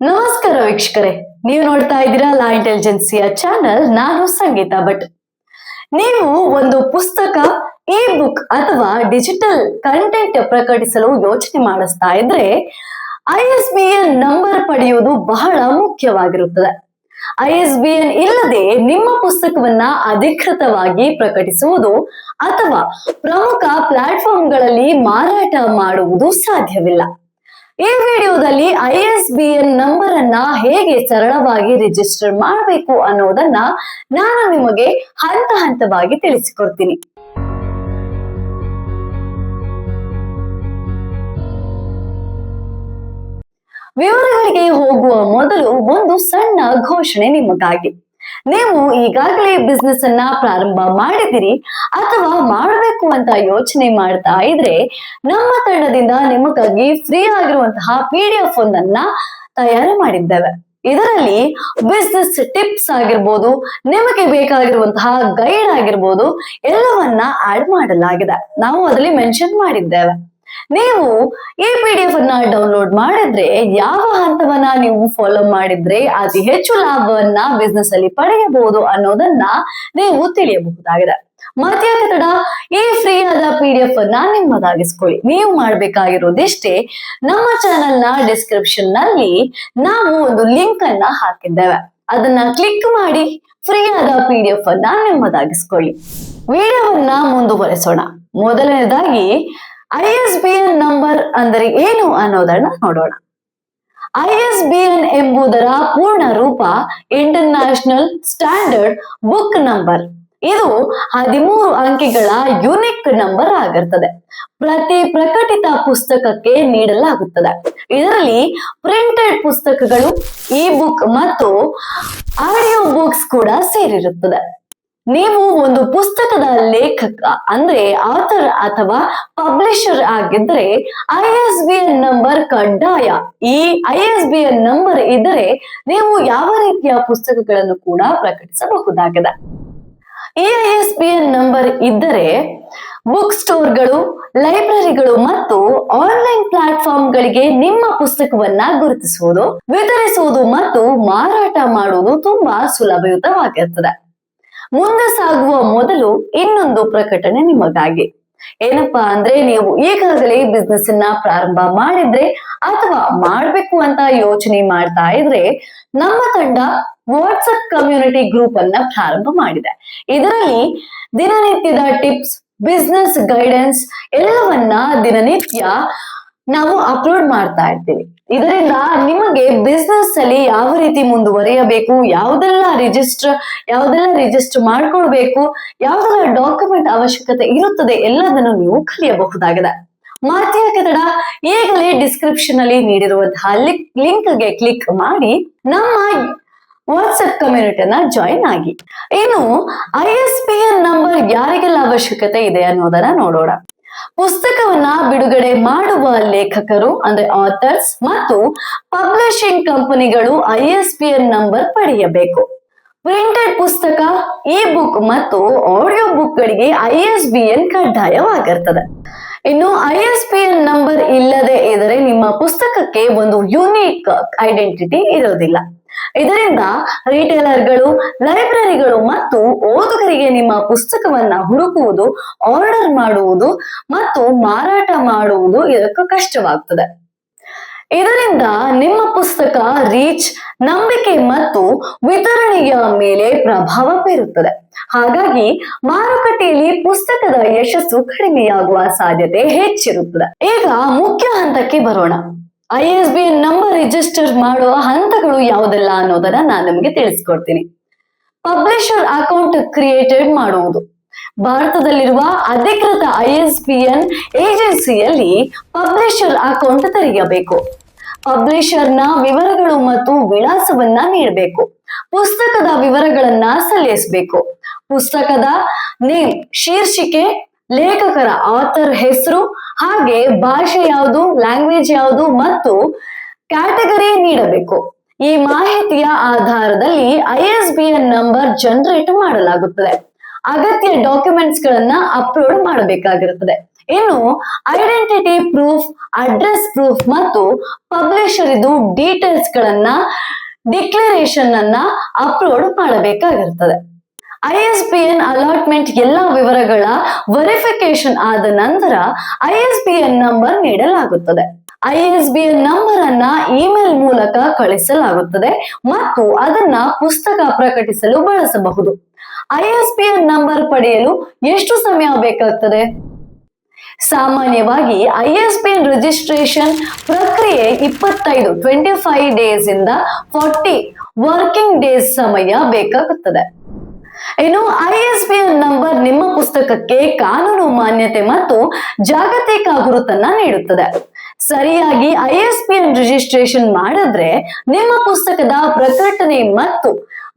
ನಮಸ್ಕಾರ ವೀಕ್ಷಕರೇ, ನೀವು ನೋಡ್ತಾ ಇದ್ದೀರಾ ಲಾ ಇಂಟೆಲಿಜೆನ್ಸಿಯ ಚಾನಲ್. ನಾನು ಸಂಗೀತಾ ಭಟ್. ನೀವು ಒಂದು ಪುಸ್ತಕ, ಇ ಬುಕ್ ಅಥವಾ ಡಿಜಿಟಲ್ ಕಂಟೆಂಟ್ ಪ್ರಕಟಿಸಲು ಯೋಚನೆ ಮಾಡಿಸ್ತಾ ಇದ್ರೆ ISBN ನಂಬರ್ ಪಡೆಯುವುದು ಬಹಳ ಮುಖ್ಯವಾಗಿರುತ್ತದೆ. ISBN ಇಲ್ಲದೆ ನಿಮ್ಮ ಪುಸ್ತಕವನ್ನ ಅಧಿಕೃತವಾಗಿ ಪ್ರಕಟಿಸುವುದು ಅಥವಾ ಪ್ರಮುಖ ಪ್ಲಾಟ್ಫಾರ್ಮ್ಗಳಲ್ಲಿ ಮಾರಾಟ ಮಾಡುವುದು ಸಾಧ್ಯವಿಲ್ಲ. ಈ ವಿಡಿಯೋದಲ್ಲಿ ISBN ನಂಬರ್ ಅನ್ನ ಹೇಗೆ ಸರಳವಾಗಿ ರಿಜಿಸ್ಟರ್ ಮಾಡಬೇಕು ಅನ್ನೋದನ್ನ ನಾನು ನಿಮಗೆ ಹಂತ ಹಂತವಾಗಿ ತಿಳಿಸಿಕೊಡ್ತೀನಿ. ವಿವರಗಳಿಗೆ ಹೋಗುವ ಮೊದಲು ಒಂದು ಸಣ್ಣ ಘೋಷಣೆ ನಿಮಗಾಗಿ. ನೀವು ಈಗಾಗಲೇ ಬಿಸ್ನೆಸ್ ಅನ್ನ ಪ್ರಾರಂಭ ಮಾಡಿದಿರಿ ಅಥವಾ ಮಾಡಬೇಕು ಅಂತ ಯೋಚನೆ ಮಾಡ್ತಾ ಇದ್ರೆ ನಮ್ಮ ತಂಡದಿಂದ ನಿಮಗಾಗಿ ಫ್ರೀ ಆಗಿರುವಂತಹ PDF ಒಂದನ್ನ ತಯಾರು ಮಾಡಿದ್ದೇವೆ. ಇದರಲ್ಲಿ ಬಿಸ್ನೆಸ್ ಟಿಪ್ಸ್ ಆಗಿರ್ಬೋದು, ನಿಮಗೆ ಬೇಕಾಗಿರುವಂತಹ ಗೈಡ್ ಆಗಿರ್ಬೋದು, ಎಲ್ಲವನ್ನ ಆಡ್ ಮಾಡಲಾಗಿದೆ. ನಾವು ಅದರಲ್ಲಿ ಮೆನ್ಷನ್ ಮಾಡಿದ್ದೇವೆ. ನೀವು ಈ PDF ಅನ್ನ ಡೌನ್ಲೋಡ್ ಮಾಡಿದ್ರೆ ಯಾವ ಹಂತವನ್ನ ನೀವು ಫಾಲೋ ಮಾಡಿದ್ರೆ ಅತಿ ಹೆಚ್ಚು ಲಾಭವನ್ನ ಬಿಸ್ನೆಸ್ ಅಲ್ಲಿ ಪಡೆಯಬಹುದು ಅನ್ನೋದನ್ನ ನೀವು ತಿಳಿಯಬಹುದಾಗಿದೆ. ಮತ್ಯಾಕೆ ತಡ, ಈ ಫ್ರೀ ಆದ PDF ಅನ್ನ ನಿಮ್ಮದಾಗಿಸ್ಕೊಳ್ಳಿ. ನೀವು ಮಾಡ್ಬೇಕಾಗಿರೋದಿಷ್ಟೇ, ನಮ್ಮ ಚಾನೆಲ್ ನ ಡಿಸ್ಕ್ರಿಪ್ಷನ್ ನಲ್ಲಿ ನಾವು ಒಂದು ಲಿಂಕ್ ಅನ್ನ ಹಾಕಿದ್ದೇವೆ. ಅದನ್ನ ಕ್ಲಿಕ್ ಮಾಡಿ ಫ್ರೀ ಆದ PDF ಅನ್ನ ನಿಮ್ಮದಾಗಿಸ್ಕೊಳ್ಳಿ. ವಿಡಿಯೋವನ್ನ ಮುಂದುವರೆಸೋಣ. ಮೊದಲನೇದಾಗಿ ISBN ನಂಬರ್ ಅಂದರೆ ಏನು ಅನ್ನೋದನ್ನ ನೋಡೋಣ. ISBN ಎಂಬುದರ ಪೂರ್ಣ ರೂಪ ಇಂಟರ್ನ್ಯಾಷನಲ್ ಸ್ಟ್ಯಾಂಡರ್ಡ್ ಬುಕ್ ನಂಬರ್. ಇದು 13 ಅಂಕೆಗಳ ಯುನಿಕ್ ನಂಬರ್ ಆಗಿರ್ತದೆ. ಪ್ರತಿ ಪ್ರಕಟಿತ ಪುಸ್ತಕಕ್ಕೆ ನೀಡಲಾಗುತ್ತದೆ. ಇದರಲ್ಲಿ ಪ್ರಿಂಟೆಡ್ ಪುಸ್ತಕಗಳು, ಇ ಬುಕ್ ಮತ್ತು ಆಡಿಯೋ ಬುಕ್ಸ್ ಕೂಡ ಸೇರಿರುತ್ತದೆ. ನೀವು ಒಂದು ಪುಸ್ತಕದ ಲೇಖಕ ಅಂದ್ರೆ ಆಥರ್ ಅಥವಾ ಪಬ್ಲಿಷರ್ ಆಗಿದ್ರೆ ISBN ನಂಬರ್ ಕಡ್ಡಾಯ. ಈ ISBN ನಂಬರ್ ಇದ್ದರೆ ನೀವು ಯಾವ ರೀತಿಯ ಪುಸ್ತಕಗಳನ್ನು ಕೂಡ ಪ್ರಕಟಿಸಬಹುದಾಗಿದೆ. ಈ ISBN ನಂಬರ್ ಇದ್ದರೆ ಬುಕ್ ಸ್ಟೋರ್ಗಳು, ಲೈಬ್ರರಿಗಳು ಮತ್ತು ಆನ್ಲೈನ್ ಪ್ಲಾಟ್ಫಾರ್ಮ್ಗಳಿಗೆ ನಿಮ್ಮ ಪುಸ್ತಕವನ್ನ ಗುರುತಿಸುವುದು, ವಿತರಿಸುವುದು ಮತ್ತು ಮಾರಾಟ ಮಾಡುವುದು ತುಂಬಾ ಸುಲಭಯುತವಾಗಿರುತ್ತದೆ. ಮುಂದೆ ಸಾಗುವ ಮೊದಲು ಇನ್ನೊಂದು ಪ್ರಕಟಣೆ ನಿಮಗಾಗಿ. ಏನಪ್ಪಾ ಅಂದ್ರೆ, ನೀವು ಈಗಾಗಲೇ ಬಿಸ್ನೆಸ್ ಅನ್ನ ಪ್ರಾರಂಭ ಮಾಡಿದ್ರೆ ಅಥವಾ ಮಾಡ್ಬೇಕು ಅಂತ ಯೋಚನೆ ಮಾಡ್ತಾ ಇದ್ರೆ ನಮ್ಮ ತಂಡ ವಾಟ್ಸ್ಆಪ್ ಕಮ್ಯುನಿಟಿ ಗ್ರೂಪ್ ಅನ್ನ ಪ್ರಾರಂಭ ಮಾಡಿದೆ. ಇದರಲ್ಲಿ ದಿನನಿತ್ಯದ ಟಿಪ್ಸ್, ಬಿಸ್ನೆಸ್ ಗೈಡೆನ್ಸ್ ಎಲ್ಲವನ್ನ ದಿನನಿತ್ಯ ನಾವು ಅಪ್ಲೋಡ್ ಮಾಡ್ತಾ ಇರ್ತೀವಿ. ಇದರಿಂದ ನಿಮಗೆ ಬಿಸ್ನೆಸ್ ಅಲ್ಲಿ ಯಾವ ರೀತಿ ಮುಂದುವರಿಯಬೇಕು, ಯಾವ್ದೆಲ್ಲ ರಿಜಿಸ್ಟರ್ ಮಾಡ್ಕೊಳ್ಬೇಕು, ಯಾವ್ದೆಲ್ಲ ಡಾಕ್ಯುಮೆಂಟ್ ಅವಶ್ಯಕತೆ ಇರುತ್ತದೆ, ಎಲ್ಲದನ್ನು ನೀವು ಕಲಿಯಬಹುದಾಗಿದೆ. ಮತ್ಯಾಕೆ ತಡ, ಈಗಲೇ ಡಿಸ್ಕ್ರಿಪ್ಷನ್ ಅಲ್ಲಿ ನೀಡಿರುವಂತಹ ಲಿಂಕ್ ಗೆ ಕ್ಲಿಕ್ ಮಾಡಿ ನಮ್ಮ ವಾಟ್ಸ್ಆಪ್ ಕಮ್ಯುನಿಟಿಯನ್ನ ಜಾಯಿನ್ ಆಗಿ. ಇನ್ನು ISBN ನಂಬರ್ ಯಾರಿಗೆಲ್ಲ ಅವಶ್ಯಕತೆ ಇದೆ ಅನ್ನೋದನ್ನ ನೋಡೋಣ. ಪುಸ್ತಕವನ್ನ ಬಿಡುಗಡೆ ಮಾಡುವ ಲೇಖಕರು ಅಂದ್ರೆ ಆಥರ್ಸ್ ಮತ್ತು ಪಬ್ಲಿಷಿಂಗ್ ಕಂಪನಿಗಳು ISBN ನಂಬರ್ ಪಡೆಯಬೇಕು. ಪ್ರಿಂಟೆಡ್ ಪುಸ್ತಕ, ಇ ಬುಕ್ ಮತ್ತು ಆಡಿಯೋ ಬುಕ್ ಗಳಿಗೆ ISBN ಕಡ್ಡಾಯವಾಗಿರ್ತದೆ. ಇನ್ನು ISBN ನಂಬರ್ ಇಲ್ಲದೆ ಇದ್ದರೆ ನಿಮ್ಮ ಪುಸ್ತಕಕ್ಕೆ ಒಂದು ಯುನೀಕ್ ಐಡೆಂಟಿಟಿ ಇರೋದಿಲ್ಲ. ಇದರಿಂದ ರಿಟೇಲರ್ಗಳು, ಲೈಬ್ರರಿಗಳು ಮತ್ತು ಓದುಗರಿಗೆ ನಿಮ್ಮ ಪುಸ್ತಕವನ್ನ ಹುಡುಕುವುದು, ಆರ್ಡರ್ ಮಾಡುವುದು ಮತ್ತು ಮಾರಾಟ ಮಾಡುವುದು ಇದಕ್ಕೆ ಕಷ್ಟವಾಗ್ತದೆ. ಇದರಿಂದ ನಿಮ್ಮ ಪುಸ್ತಕ ರೀಚ್, ನಂಬಿಕೆ ಮತ್ತು ವಿತರಣೆಯ ಮೇಲೆ ಪ್ರಭಾವ ಬೀರುತ್ತದೆ. ಹಾಗಾಗಿ ಮಾರುಕಟ್ಟೆಯಲ್ಲಿ ಪುಸ್ತಕದ ಯಶಸ್ಸು ಕಡಿಮೆಯಾಗುವ ಸಾಧ್ಯತೆ ಹೆಚ್ಚಿರುತ್ತದೆ. ಈಗ ಮುಖ್ಯ ಹಂತಕ್ಕೆ ಬರೋಣ. ISBN ನಂಬರ್ ರಿಜಿಸ್ಟರ್ ಮಾಡುವ ಹಂತಗಳು ಯಾವುದೆಲ್ಲ ಅನ್ನೋದನ್ನ ನಾನು ನಿಮಗೆ ತಿಳಿಸ್ಕೊಡ್ತೀನಿ. ಪಬ್ಲಿಷರ್ ಅಕೌಂಟ್ ಕ್ರಿಯೇಟೆಡ್ ಮಾಡುವುದು. ಭಾರತದಲ್ಲಿರುವ ಅಧಿಕೃತ ISBN ಏಜೆನ್ಸಿಯಲ್ಲಿ ಪಬ್ಲಿಷರ್ ಅಕೌಂಟ್ ತೆರೆಯಬೇಕು. ಪಬ್ಲಿಷರ್ನ ವಿವರಗಳು ಮತ್ತು ವಿಳಾಸವನ್ನ ನೀಡಬೇಕು. ಪುಸ್ತಕದ ವಿವರಗಳನ್ನ ಸಲ್ಲಿಸಬೇಕು. ಪುಸ್ತಕದ ನೇಮ್, ಶೀರ್ಷಿಕೆ, ಲೇಖಕರ ಆಥರ್ ಹೆಸರು, ಹಾಗೆ ಭಾಷೆ ಯಾವುದು, ಲ್ಯಾಂಗ್ವೇಜ್ ಯಾವುದು ಮತ್ತು ಕ್ಯಾಟಗರಿ ನೀಡಬೇಕು. ಈ ಮಾಹಿತಿಯ ಆಧಾರದಲ್ಲಿ ISBN ನಂಬರ್ ಜನರೇಟ್ ಮಾಡಲಾಗುತ್ತದೆ. ಅಗತ್ಯ ಡಾಕ್ಯುಮೆಂಟ್ಸ್ ಗಳನ್ನ ಅಪ್ಲೋಡ್ ಮಾಡಬೇಕಾಗಿರುತ್ತದೆ. ಇನ್ನು ಐಡೆಂಟಿಟಿ ಪ್ರೂಫ್, ಅಡ್ರೆಸ್ ಪ್ರೂಫ್ ಮತ್ತು ಪಬ್ಲಿಷರ್ ಇದು ಡೀಟೇಲ್ಸ್ ಗಳನ್ನ ಡಿಕ್ಲರೇಷನ್ ಅನ್ನ ಅಪ್ಲೋಡ್ ಮಾಡಬೇಕಾಗಿರ್ತದೆ. ISBN ಅಲಾಟ್ಮೆಂಟ್ ಎಲ್ಲಾ ವಿವರಗಳ ವೆರಿಫಿಕೇಶನ್ ಆದ ನಂತರ ISBN ನಂಬರ್ ನೀಡಲಾಗುತ್ತದೆ. ISBN ನಂಬರ್ ಅನ್ನ ಇಮೇಲ್ ಮೂಲಕ ಕಳಿಸಲಾಗುತ್ತದೆ ಮತ್ತು ಅದನ್ನ ಪುಸ್ತಕ ಪ್ರಕಟಿಸಲು ಬಳಸಬಹುದು. ISBN ನಂಬರ್ ಪಡೆಯಲು ಎಷ್ಟು ಸಮಯ ಬೇಕಾಗ್ತದೆ? ಸಾಮಾನ್ಯವಾಗಿ ISBN ರಿಜಿಸ್ಟ್ರೇಷನ್ ಪ್ರಕ್ರಿಯೆ 25 ಡೇಸ್ ಇಂದ 40 ವರ್ಕಿಂಗ್ ಡೇಸ್ ಸಮಯ ಬೇಕಾಗುತ್ತದೆ. ಇನ್ನು ISBN ನಂಬರ್ ನಿಮ್ಮ ಪುಸ್ತಕಕ್ಕೆ ಕಾನೂನು ಮಾನ್ಯತೆ ಮತ್ತು ಜಾಗತಿಕ ಗುರುತನ್ನ ನೀಡುತ್ತದೆ. ಸರಿಯಾಗಿ ISBN ರಿಜಿಸ್ಟ್ರೇಷನ್ ಮಾಡಿದ್ರೆ ನಿಮ್ಮ ಪುಸ್ತಕದ ಪ್ರಕಟಣೆ ಮತ್ತು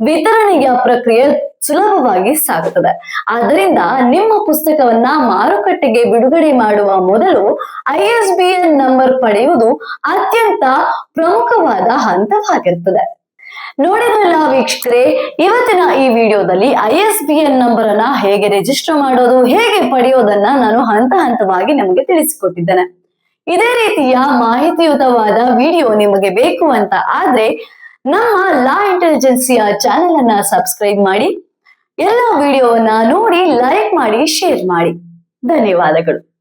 ವಿತರಣೆಯ ಪ್ರಕ್ರಿಯೆ ಸುಲಭವಾಗಿ ಸಾಗುತ್ತದೆ. ಆದ್ದರಿಂದ ನಿಮ್ಮ ಪುಸ್ತಕವನ್ನ ಮಾರುಕಟ್ಟೆಗೆ ಬಿಡುಗಡೆ ಮಾಡುವ ಮೊದಲು ISBN ನಂಬರ್ ಪಡೆಯುವುದು ಅತ್ಯಂತ ಪ್ರಮುಖವಾದ ಹಂತವಾಗಿರುತ್ತದೆ. ನೋಡಿದ್ರಲ್ಲ ವೀಕ್ಷಕರೇ, ಇವತ್ತಿನ ಈ ವಿಡಿಯೋದಲ್ಲಿ ISBN ನಂಬರ್ ಅನ್ನ ಹೇಗೆ ರಿಜಿಸ್ಟರ್ ಮಾಡೋದು, ಹೇಗೆ ಪಡೆಯೋದನ್ನ ನಾನು ಹಂತ ಹಂತವಾಗಿ ನಿಮಗೆ ತಿಳಿಸಿಕೊಟ್ಟಿದ್ದೇನೆ. ಇದೇ ರೀತಿಯ ಮಾಹಿತಿಯುತವಾದ ವಿಡಿಯೋ ನಿಮಗೆ ಬೇಕು ಅಂತ ಆದ್ರೆ ನಮ್ಮ ಲಾ ಇಂಟೆಲಿಜೆನ್ಸಿಯ ಚಾನೆಲ್ ಅನ್ನ ಸಬ್ಸ್ಕ್ರೈಬ್ ಮಾಡಿ, ಎಲ್ಲ ವಿಡಿಯೋವನ್ನ ನೋಡಿ ಲೈಕ್ ಮಾಡಿ, ಶೇರ್ ಮಾಡಿ. ಧನ್ಯವಾದಗಳು.